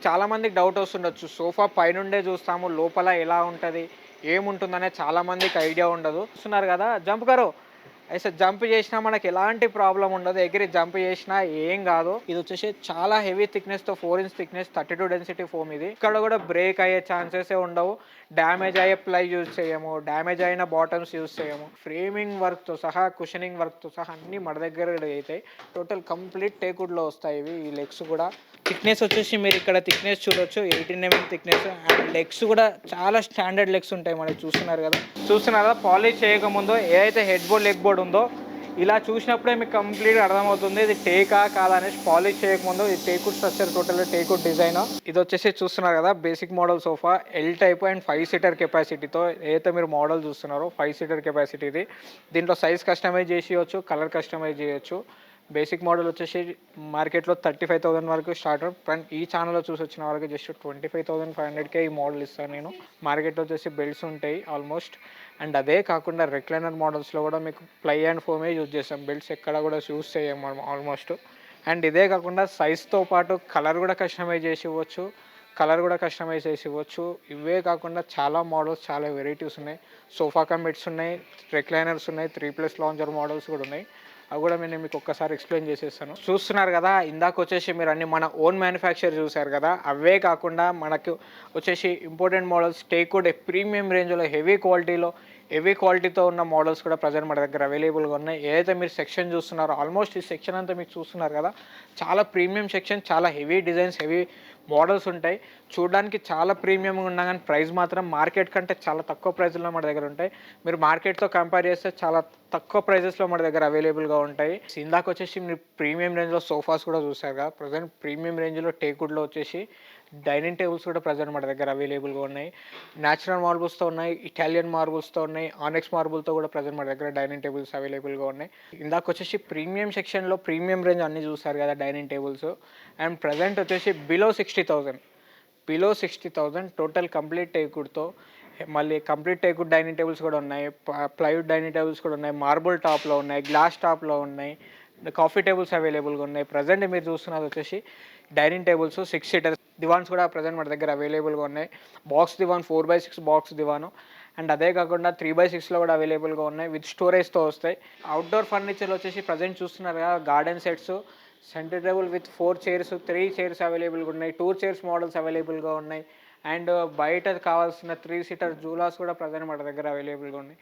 చాలా మందికి doubt వస్తుండొచ్చు. Sofa పైనుండే చూస్తాము. లోపల ఎలా ఉంటది? ఏముంటుందనే చాలా మందికి ఐడియా ఉండదు. చూస్తున్నారు గదా! జంప్ కరో. ఐసే జంప్ చేసినా మనకి ఎలాంటి ప్రాబ్లమ్ ఉండదు. ఎగిరి జంప్ చేసినా ఏం గాదు. ఇదొచ్చేసి చాలా హెవీ థిక్‌నెస్‌తో 4 ఇంచ్ థిక్‌నెస్ 32 డెన్సిటీ ఫోమ్ ఇది. ఇక్కడ గూడా బ్రేక్ అయ్యే ఛాన్సెసే ఉండవు. డ్యామేజ్ అయ్యే ప్లై యూజ్ చేయము. డ్యామేజ్ అయిన బాటమ్స్ యూజ్ చేయము. ఫ్రేమింగ్ వర్క్‌తో సహా, కుషనింగ్ వర్క్‌తో సహా అన్నీ మన దగ్గర అయితాయి. టోటల్ కంప్లీట్ టేక్‌వుడ్‌లో వస్తాయి ఇవి. ఈ లెగ్స్ గూడా థిక్‌నెస్ వచ్చేసి మీరిక్కడ థిక్‌నెస్ చూడొచ్చు. 18 థిక్‌నెస్ అండ్ లెగ్స్ గూడా చాలా స్టాండర్డ్ లెగ్స్ ఉంటాయి మనకి చూస్తున్నారు గదా! చూస్తున్నారా పాలిష్ చేయకముందు ఏదైతే హెడ్ బోర్డ్, లెగ్ బోర్డ్ ఉందో ఇలా చూసినప్పుడే మీకు కంప్లీట్‌గా అర్థమవుతుంది. ఇది టేకా కాదా అనేసి పాలిష్ చేయకముందు ఇది టేక్‌వుడ్ స్ట్రక్చర్ టోటల్‌గా టేక్‌వుడ్ డిజైన్. ఇదొచ్చేసి చూస్తున్నారు గదా! Basic model sofa L type and 5 seater కెపాసిటీతో ఏదైతే మీరు మోడల్ చూస్తున్నారో 5 సీటర్ కెపాసిటీ ఇది. దీంట్లో సైజ్ కస్టమైజ్ చేసియొచ్చు, కలర్ కస్టమైజ్ చేయొచ్చు. బేసిక్ మోడల్ వచ్చేసి మార్కెట్‌లో 35,000 వరకు స్టార్ట్. ఫ్రంట్ ఈ ఛానెల్‌లో చూసొచ్చిన వాళ్ళకి జస్ట్ 25,500కే ఈ మోడల్ ఇస్తాను నేను. మార్కెట్‌లో వచ్చేసి బెల్ట్స్ ఉంటాయి ఆల్మోస్ట్. అండ్ అదే కాకుండా రెక్లైనర్ మోడల్స్‌లో కూడా మీకు ప్లై అండ్ ఫోమే యూజ్ చేస్తాం. బెల్ట్స్ ఎక్కడ కూడా యూజ్ చేయం మనం ఆల్మోస్ట్. అండ్ ఇదే కాకుండా సైజ్‌తో పాటు కలర్ కూడా కస్టమైజ్ చేసి ఇవ్వచ్చు. కలర్ కూడా కస్టమైజ్ చేసి ఇవ్వచ్చు. ఇవే కాకుండా చాలా మోడల్స్, చాలా వెరైటీస్ ఉన్నాయి. సోఫా కమ్ బెడ్స్ ఉన్నాయి, రెక్లైనర్స్ ఉన్నాయి, 3+ లాంజర్ మోడల్స్ కూడా ఉన్నాయి. అవి కూడా నేను మీకు ఒక్కసారి ఎక్స్‌ప్లెయిన్ చేసేస్తాను. చూస్తున్నారు కదా! ఇందాకొచ్చేసి మీరు అన్ని మన ఓన్ మ్యానుఫ్యాక్చర్ చూసారు కదా! అవే కాకుండా మనకు వచ్చేసి ఇంపోర్టెడ్ మోడల్స్ టేక్‌వుడ్ ప్రీమియం రేంజ్‌లో హెవీ క్వాలిటీతో ఉన్న మోడల్స్ కూడా ప్రెజెంట్ మన దగ్గర అవైలబుల్‌గా ఉన్నాయి. ఏదైతే మీరు సెక్షన్ చూస్తున్నారో ఆల్మోస్ట్ ఈ సెక్షన్ అంతా మీకు చూస్తున్నారు కదా! చాలా ప్రీమియం సెక్షన్, చాలా హెవీ డిజైన్స్, హెవీ మోడల్స్ ఉంటాయి. చూడడానికి చాలా ప్రీమియంగా ఉన్నా గానీ ప్రైస్ మాత్రం మార్కెట్ కంటే చాలా తక్కువ ప్రైస్‌లో మన దగ్గర ఉంటాయి. మీరు మార్కెట్‌తో కంపేర్ చేస్తే చాలా తక్కువ ప్రైజెస్‌లో మన దగ్గర అవైలబుల్‌గా ఉంటాయి. ఇందాకొచ్చేసి మీరు ప్రీమియం రేంజ్‌లో సోఫాస్ కూడా చూసారు కదా! ప్రెజెంట్ ప్రీమియం రేంజ్‌లో టేక్‌వుడ్‌లో వచ్చేసి డైనింగ్ టేబుల్స్ కూడా ప్రెజెంట్ మన దగ్గర అవైలబుల్‌గా ఉన్నాయి. నేచురల్ మార్బుల్స్‌తో ఉన్నాయి, ఇటాలియన్ మార్బుల్స్‌తో ఉన్నాయి, ఆనెక్స్ మార్బుల్‌తో కూడా ప్రెజెంట్ మన దగ్గర డైనింగ్ టేబుల్స్ అవైలబుల్‌గా ఉన్నాయి. ఇందాకొచ్చేసి ప్రీమియం సెక్షన్‌లో ప్రీమియం రేంజ్ అన్నీ చూసారు కదా డైనింగ్ టేబుల్స్. అండ్ ప్రెజెంట్ వచ్చేసి బిలో 60,000 టోటల్ కంప్లీట్ టేక్‌వుడ్‌తో మళ్ళీ కంప్లీట్ టేక్‌వుడ్ డైనింగ్ టేబుల్స్ కూడా ఉన్నాయి. ప్లైవుడ్ డైనింగ్ టేబుల్స్ కూడా ఉన్నాయి. మార్బుల్ టాప్‌లో ఉన్నాయి. గ్లాస్ టాప్‌లో ఉన్నాయి. కాఫీ టేబుల్స్ అవైలబుల్‌గా ఉన్నాయి. ప్రెజెంట్ మీరు చూస్తున్నది వచ్చేసి డైనింగ్ టేబుల్స్ 6 సీటర్ దివాన్స్ కూడా ప్రెజెంట్ మన దగ్గర అవైలబుల్‌గా ఉన్నాయి. Box divan 4/6 box divan. And అదే కాకుండా 3/6లో కూడా అవైలబుల్‌గా ఉన్నాయి. విత్ స్టోరేజ్‌తో వస్తాయి. అవుట్‌డోర్ ఫర్నిచర్‌లో వచ్చేసి ప్రెజెంట్ చూస్తున్నారు కదా! Garden sets, centre table with 4 chairs, 3 chairs అవైలబుల్‌గా ఉన్నాయి. 2 చైర్స్ మోడల్స్ అవైలబుల్‌గా ఉన్నాయి. అండ్ బయట కావాల్సిన 3 సీటర్ జూలాస్ కూడా ప్రెజెంట్ మన దగ్గర అవైలబుల్‌గా ఉన్నాయి.